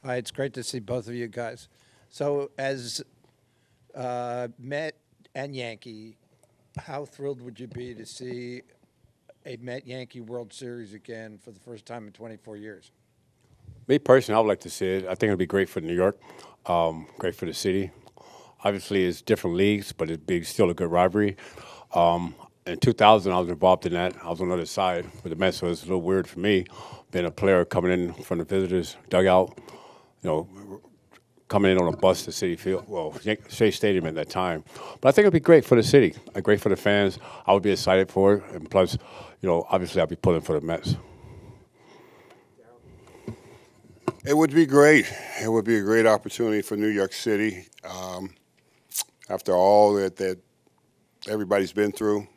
Hi, it's great to see both of you guys. So, as Met and Yankee, how thrilled would you be to see a Met Yankee World Series again for the first time in 24 years? Me personally, I would like to see it. I think it'd be great for New York, great for the city. Obviously, it's different leagues, but it'd be still a good rivalry. In 2000, I was involved in that. I was on the other side with the Mets, so it's a little weird for me being a player coming in from the visitors' dugout, you know, coming in on a bus to City Field, well, Shea Stadium at that time. But I think it'd be great for the city, great for the fans. I would be excited for it, and plus, obviously, I'll be pulling for the Mets. It would be great. It would be a great opportunity for New York City. After all that everybody's been through,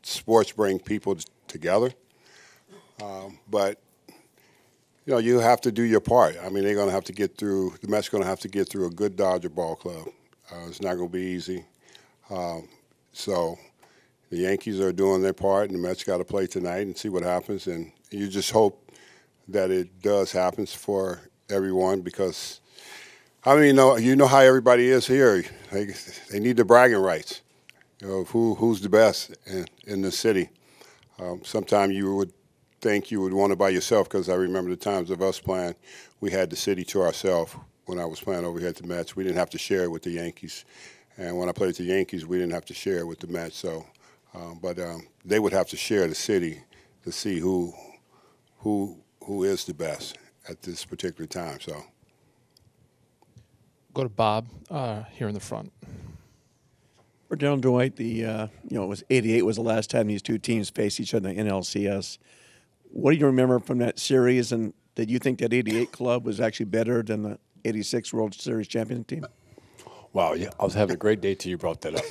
sports bring people together. But you have to do your part. I mean, they're going to have to get through. The Mets are going to have to get through a good Dodger ball club. It's not going to be easy. So the Yankees are doing their part, and the Mets got to play tonight and see what happens. And you just hope that it does happen for everyone because, I mean, you know how everybody is here. They need the bragging rights. Of who's the best in the city. Sometimes you would think you would want it by yourself because I remember the times of us playing, we had the city to ourselves. When I was playing over here at the Mets, we didn't have to share it with the Yankees. And when I played at the Yankees, we didn't have to share it with the Mets. So, but they would have to share the city to see who is the best at this particular time. So, Go to Bob here in the front. For Dylan Dwight, it was '88 was the last time these two teams faced each other in the NLCS. What do you remember from that series, and did you think that '88 club was actually better than the '86 World Series champion team? Wow, yeah, I was having a great day till you brought that up.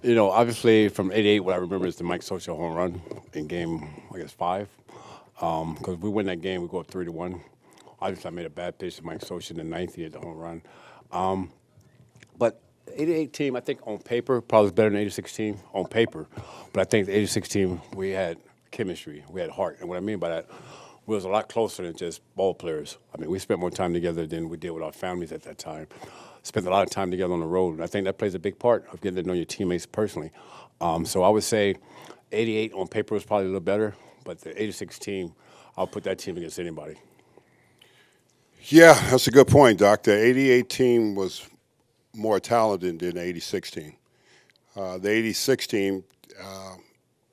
Obviously from '88, what I remember is the Mike Scioscia home run in game, I guess 5. Because we win that game, we go up 3-1. Obviously, I made a bad pitch to Mike Scioscia in the ninth. He had the home run. But '88 team, I think on paper, probably was better than '86 team on paper. But I think the '86 team, we had chemistry, we had heart. And what I mean by that, we was a lot closer than just ball players. I mean, we spent more time together than we did with our families at that time. Spent a lot of time together on the road. And I think that plays a big part of getting to know your teammates personally. So I would say '88 on paper was probably a little better. But the '86 team, I'll put that team against anybody. yeah, that's a good point, Doc. The '88 team was more talented than the '86 team. The '86 team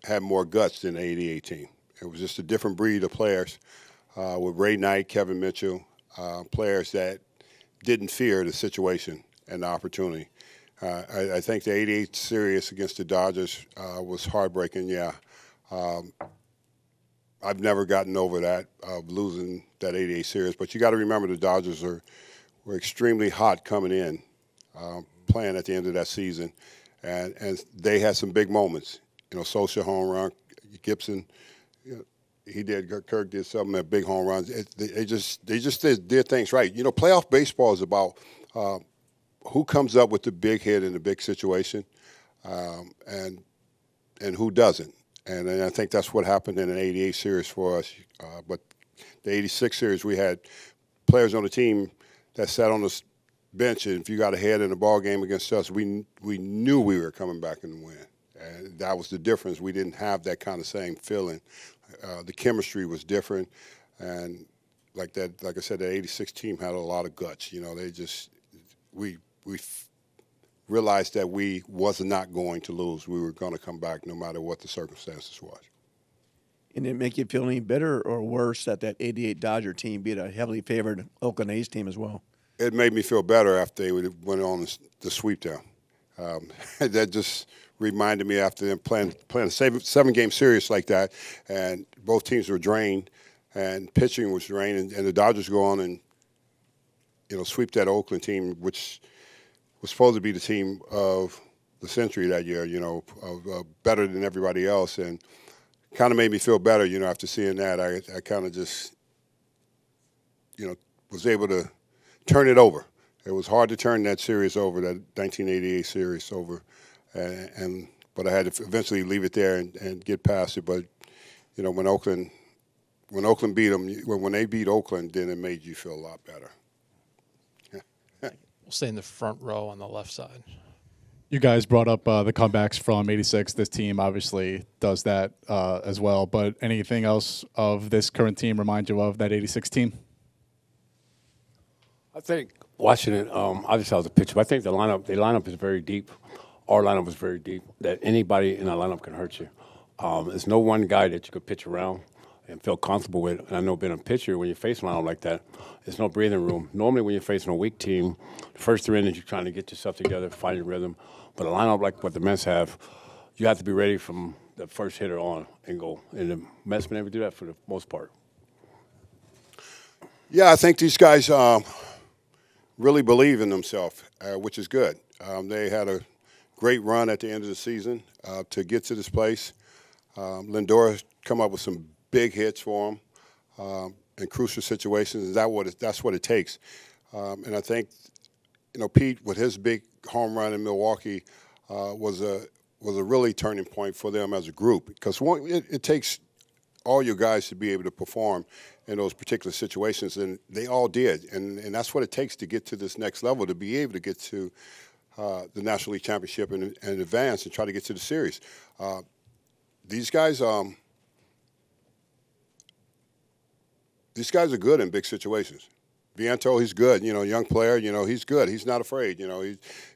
had more guts than the '88 team. It was just a different breed of players with Ray Knight, Kevin Mitchell, players that didn't fear the situation and the opportunity. I think the '88 series against the Dodgers was heartbreaking, yeah. I've never gotten over that of losing that '88 series. But you got to remember the Dodgers were extremely hot coming in, playing at the end of that season, and they had some big moments. Social home run, Gibson, he did. Kirk did some big home runs. They just did things right. Playoff baseball is about who comes up with the big hit in the big situation, and who doesn't. And I think that's what happened in an '88 series for us. But the '86 series, we had players on the team that sat on the bench, and if you got ahead in a ball game against us, we knew we were coming back and win. And that was the difference. We didn't have that kind of same feeling. The chemistry was different, and like I said, the '86 team had a lot of guts. We realized that we was not going to lose. We were going to come back no matter what the circumstances was. And did it make you feel any better or worse that '88 Dodger team beat a heavily favored Oakland A's team as well? It made me feel better after they went on the sweep down. That just reminded me after them playing a seven-game series like that, and both teams were drained, and pitching was drained, and the Dodgers go on and sweep that Oakland team, which was supposed to be the team of the century that year. Better than everybody else, and kind of made me feel better. After seeing that, I kind of just was able to turn it over. It was hard to turn that series over, that 1988 series over, but I had to eventually leave it there and get past it. But when Oakland when Oakland beat them, when they beat Oakland, then it made you feel a lot better. We'll stay in the front row on the left side. You guys brought up the comebacks from '86. This team obviously does that as well. But anything else of this current team remind you of that '86 team? I think watching it, obviously I was a pitcher, but I think the lineup is very deep. Our lineup was very deep, that anybody in our lineup can hurt you. There's no one guy that you could pitch around and feel comfortable with. And I know being a pitcher, when you face a lineup like that, there's no breathing room. Normally when you're facing a weak team, the first 3 innings you're trying to get yourself together, find your rhythm. But a lineup like what the Mets have, you have to be ready from the first hitter on and go. And the Mets been able to do that for the most part. Yeah, I think these guys really believe in themselves, which is good. They had a great run at the end of the season to get to this place. Lindor come up with some big hits for them in crucial situations. That's what it takes. And I think, Pete, with his big home run in Milwaukee, was a really turning point for them as a group, because it takes all your guys to be able to perform in those particular situations, and they all did. And that's what it takes to get to this next level, to be able to get to the National League Championship and advance and try to get to the series. These guys are good in big situations. Viento, he's good. Young player. He's good. He's not afraid.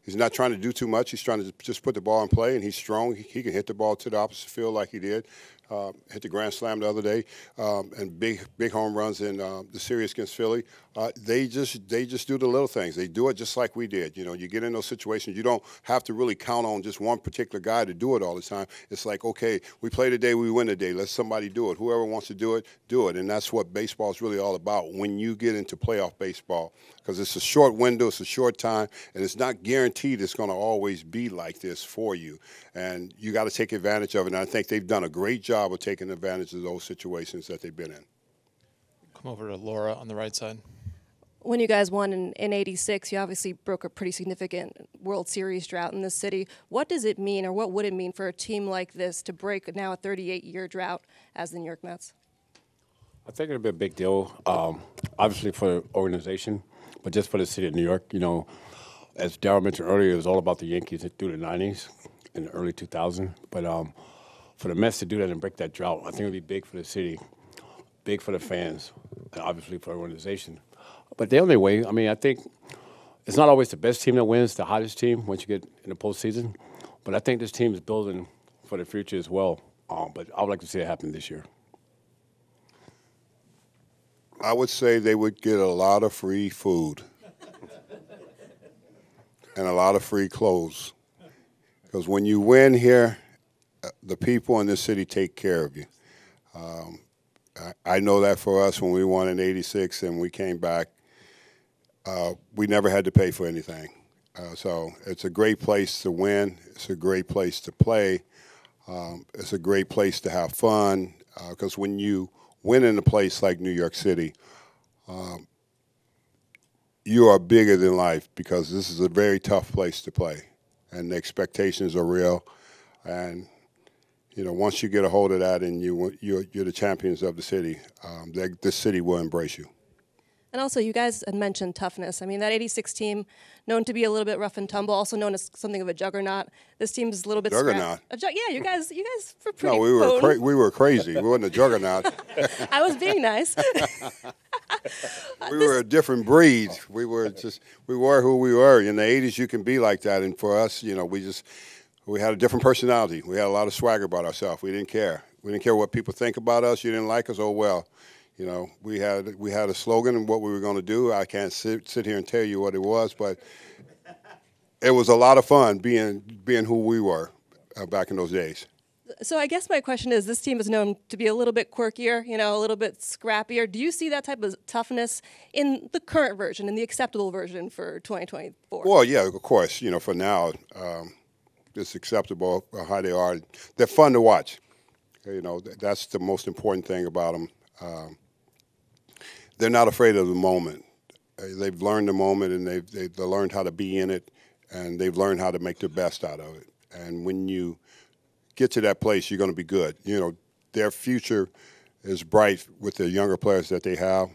He's not trying to do too much. He's trying to just put the ball in play, and he's strong. He can hit the ball to the opposite field like he did. Hit the grand slam the other day, and big home runs in the series against Philly. They just do the little things. They do it just like we did. You get in those situations. You don't have to really count on just one particular guy to do it all the time. It's like, okay, we play today, we win today. Let somebody do it. Whoever wants to do it, do it. And that's what baseball is really all about when you get into playoff baseball, because it's a short window, it's a short time, and it's not guaranteed it's going to always be like this for you. And you got to take advantage of it. And I think they've done a great job of taking advantage of those situations that they've been in. Come over to Laura on the right side. When you guys won in '86, you obviously broke a pretty significant World Series drought in the city. What does it mean, or what would it mean for a team like this to break now a 38-year drought as the New York Mets? I think it'll be a big deal, obviously for the organization, but just for the city of New York. As Darryl mentioned earlier, it was all about the Yankees through the '90s and the early 2000s. But for the Mets to do that and break that drought, I think it'll be big for the city, big for the fans, and obviously for the organization. But the only way, I think it's not always the best team that wins, the hottest team once you get in the postseason. But I think this team is building for the future as well. But I would like to see it happen this year. I would say they would get a lot of free food and a lot of free clothes. Because when you win here, the people in this city take care of you. I know that for us when we won in '86 and we came back, we never had to pay for anything. So it's a great place to win. It's a great place to play. It's a great place to have fun, because when you win in a place like New York City, you are bigger than life, because this is a very tough place to play, and the expectations are real. And once you get a hold of that and you're the champions of the city, this city will embrace you. And also, you guys had mentioned toughness. That '86 team, known to be a little bit rough and tumble, also known as something of a juggernaut. This team's a little bit Juggernaut. Yeah, you guys were pretty. No, we were crazy. We wasn't a juggernaut. I was being nice. We were a different breed. We were who we were. In the '80s, you can be like that, and for us, we had a different personality. We had a lot of swagger about ourselves. We didn't care. We didn't care what people think about us. You didn't like us, oh well. We had a slogan and what we were going to do. I can't sit here and tell you what it was, but it was a lot of fun being who we were back in those days. So I guess my question is, this team is known to be a little bit quirkier, a little bit scrappier. Do you see that type of toughness in the current version, in the acceptable version for 2024? Well, yeah, of course. For now, it's acceptable how they are. They're fun to watch. That's the most important thing about them. They're not afraid of the moment. They've learned the moment, and they've learned how to be in it, and they've learned how to make the best out of it. And when you get to that place, you're going to be good. Their future is bright with the younger players that they have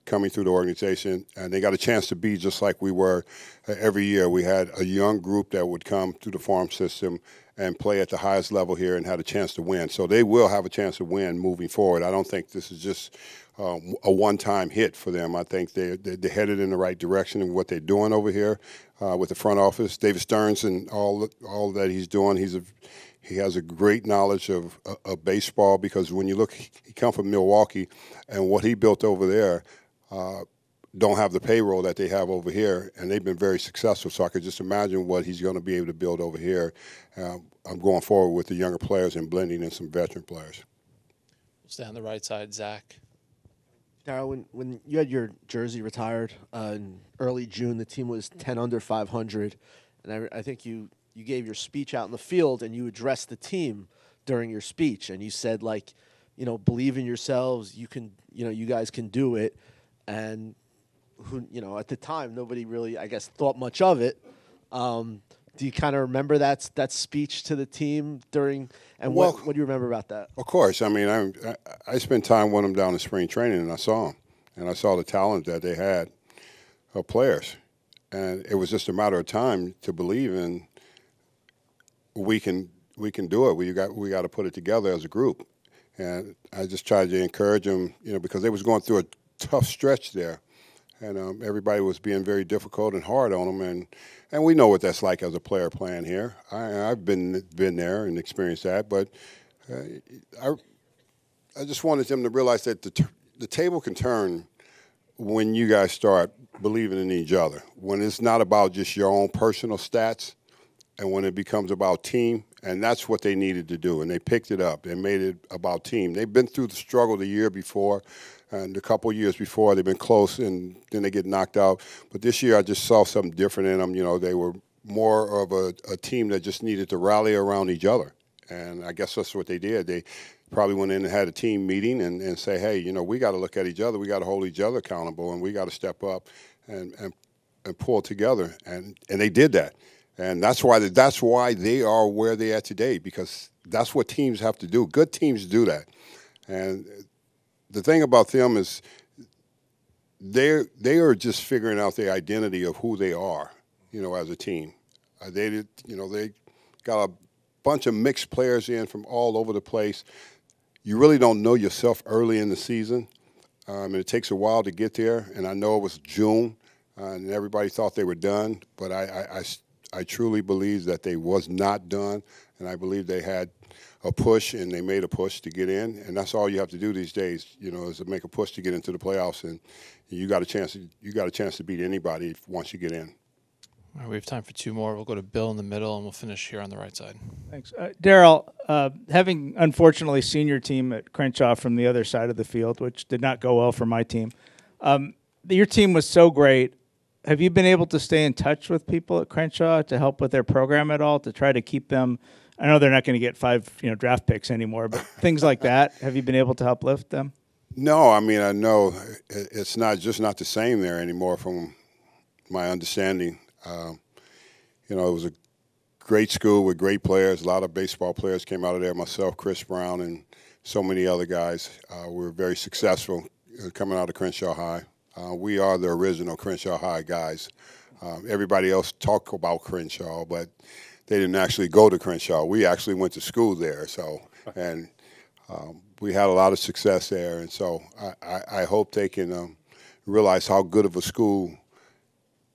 coming through the organization, and they got a chance to be just like we were every year. We had a young group that would come through the farm system and play at the highest level here and had a chance to win. So they will have a chance to win moving forward. I don't think this is just a one-time hit for them. I think they're headed in the right direction in what they're doing over here with the front office. David Stearns and all that he's doing, he has a great knowledge of baseball, because when you look, he come from Milwaukee, and what he built over there don't have the payroll that they have over here, and they've been very successful. So I could just imagine what he's going to be able to build over here. I'm going forward with the younger players and blending in some veteran players. We'll stay on the right side. Zach. Darryl, when you had your jersey retired in early June, the team was 10 under 500, and I think you gave your speech out in the field, and you addressed the team during your speech, and you said, like, believe in yourselves. You guys can do it. And at the time, nobody really, I guess, thought much of it. Do you kind of remember that speech to the team during? And what do you remember about that? Of course. I mean, I spent time with them down in spring training, and I saw them, and I saw the talent that they had of players, and it was just a matter of time to believe in. We can do it. We got to put it together as a group, and I just tried to encourage them, because they was going through a tough stretch there, and everybody was being very difficult and hard on them, and we know what that's like as a player playing here. I've been there and experienced that, but I just wanted them to realize that the table can turn when you guys start believing in each other. When it's not about just your own personal stats, and when it becomes about team, and that's what they needed to do, and they picked it up. They made it about team. They've been through the struggle the year before, and a couple years before they've been close, and then they get knocked out. But this year I just saw something different in them. They were more of a team that just needed to rally around each other, and I guess that's what they did. They probably went in and had a team meeting and say, hey, we got to look at each other. We got to hold each other accountable, and we got to step up and pull together, and they did that. And that's why they are where they are today, because that's what teams have to do. Good teams do that. And the thing about them is they are just figuring out the identity of who they are, as a team. They got a bunch of mixed players in from all over the place. You really don't know yourself early in the season, and it takes a while to get there. And I know it was June, and everybody thought they were done, but I truly believe that they was not done, and I believe they had a push, and they made a push to get in, and that's all you have to do these days, is to make a push to get into the playoffs, and you got a chance to beat anybody once you get in. All right, we have time for two more. We'll go to Bill in the middle, and we'll finish here on the right side. Thanks. Darryl, having unfortunately seen your team at Crenshaw from the other side of the field, which did not go well for my team, your team was so great. Have you been able to stay in touch with people at Crenshaw to help with their program at all, to try to keep them? I know they're not going to get 5 draft picks anymore, but things like that, have you been able to help lift them? No, I mean, I know it's not the same there anymore from my understanding. It was a great school with great players. A lot of baseball players came out of there, myself, Chris Brown, and so many other guys. We were very successful coming out of Crenshaw High. We are the original Crenshaw High guys. Everybody else talk about Crenshaw, but they didn't actually go to Crenshaw. We actually went to school there, and we had a lot of success there. And so I hope they can realize how good of a school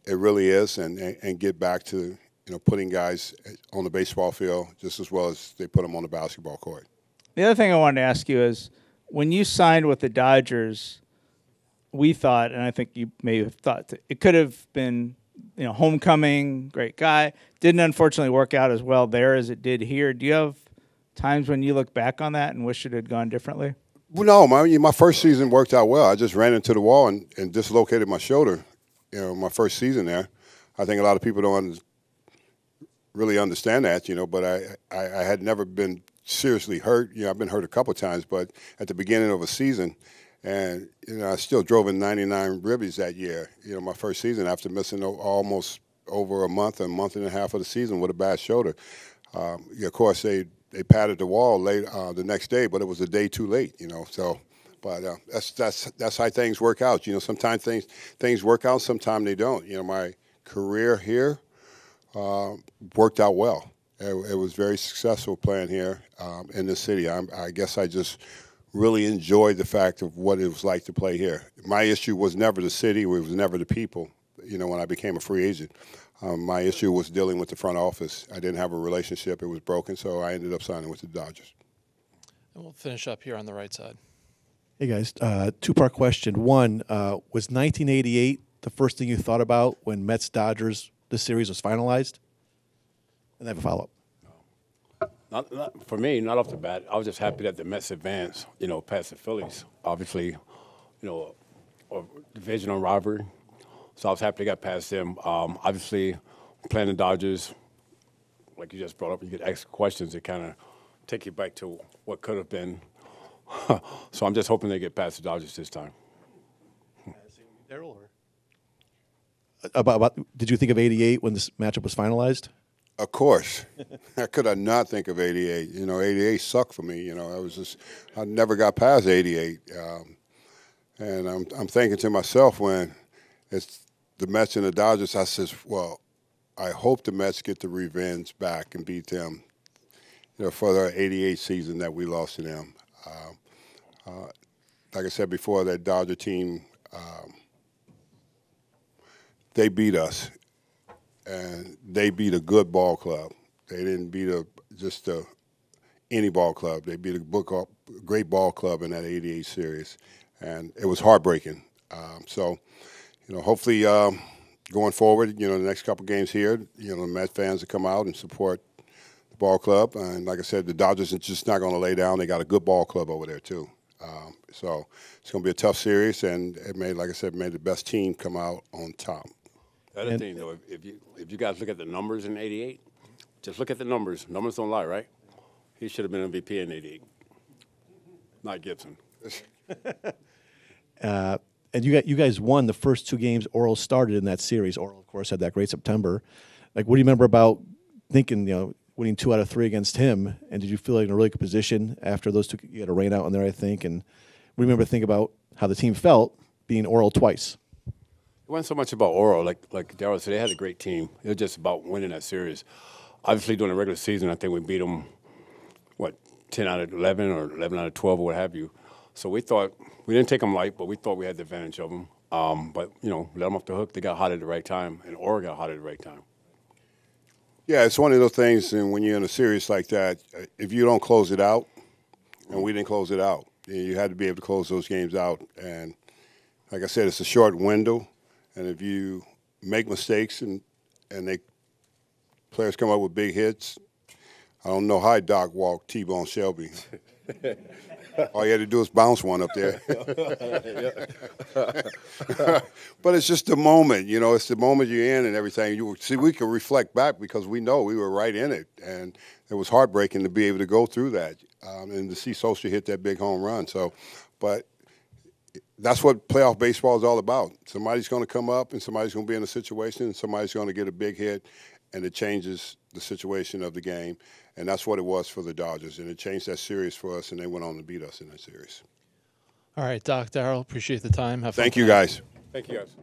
it really is, and get back to putting guys on the baseball field just as well as they put them on the basketball court. The other thing I wanted to ask you is, when you signed with the Dodgers, we thought, and I think you may have thought, that it could have been, homecoming, great guy. Didn't unfortunately work out as well there as it did here. Do you have times when you look back on that and wish it had gone differently? Well, no, my first season worked out well. I just ran into the wall and dislocated my shoulder, my first season there. I think a lot of people don't really understand that, but I had never been seriously hurt. I've been hurt a couple of times, but at the beginning of a season, and I still drove in 99 ribbies that year. My first season after missing almost over a month and a half of the season with a bad shoulder. Of course, they patted the wall late the next day, but it was a day too late. So But that's how things work out. You know, sometimes things work out, sometimes they don't. You know, my career here worked out well. It was very successful playing here in the city. I guess I just really enjoyed the fact of what it was like to play here. My issue was never the city. It was never the people. You know, when I became a free agent, my issue was dealing with the front office. I didn't have a relationship. It was broken, so I ended up signing with the Dodgers. And we'll finish up here on the right side. Hey guys, two-part question. One, was 1988 the first thing you thought about when Mets Dodgers the series was finalized? And I have a follow-up. Not for me, not off the bat. I was just happy that the Mets advanced, you know, past the Phillies. Obviously, you know, a divisional rivalry. So I was happy they got past them. Obviously, playing the Dodgers, like you just brought up, you get asked questions that kind of take you back to what could have been. So I'm just hoping they get past the Dodgers this time. Darryl, about did you think of '88 when this matchup was finalized? Of course. How could I not think of 88? You know, 88 sucked for me. You know, I never got past 88. And I'm thinking to myself when it's the Mets and the Dodgers, I says, well, I hope the Mets get the revenge back and beat them, you know, for the 88 season that we lost to them. Like I said before, that Dodger team, they beat us. And they beat a good ball club. They didn't beat just any ball club. They beat a great ball club in that '88 series, and it was heartbreaking. So, you know, hopefully going forward, you know, the next couple games here, you know, the Met fans will come out and support the ball club. And like I said, the Dodgers are just not going to lay down. They got a good ball club over there too. So it's going to be a tough series, and it made, like I said, made the best team come out on top. The other thing, though, if you guys look at the numbers in '88, just look at the numbers. Numbers don't lie, right? He should have been MVP in '88, not Gibson. And you guys won the first two games Oral started in that series. Oral, of course, had that great September. Like, what do you remember about thinking, you know, winning 2 out of 3 against him? And did you feel like in a really good position after those two? You had a rain out in there, I think. And we remember thinking about how the team felt being Oral twice. It wasn't so much about Oral, like Darryl said. They had a great team. It was just about winning that series. Obviously, during the regular season, I think we beat them, 10 out of 11 or 11 out of 12 or what have you. So we thought we didn't take them light, but we thought we had the advantage of them. But you know, let them off the hook. They got hot at the right time, and Oral got hot at the right time. Yeah, it's one of those things, and when you're in a series like that, if you don't close it out, and we didn't close it out, you had to be able to close those games out. And like I said, it's a short window. And if you make mistakes and players come up with big hits, I don't know how Doc walked T-Bone Shelby. All you had to do is bounce one up there. But it's just the moment, you know. It's the moment you're in and everything. We can reflect back because we know we were right in it, and it was heartbreaking to be able to go through that and to see Socia hit that big home run. So, but that's what playoff baseball is all about. Somebody's going to come up, and somebody's going to be in a situation, and somebody's going to get a big hit, and it changes the situation of the game. And that's what it was for the Dodgers, and it changed that series for us, and they went on to beat us in that series. All right, Doc, Darryl, appreciate the time. Have fun Thank you, tonight. guys. Thank you, guys.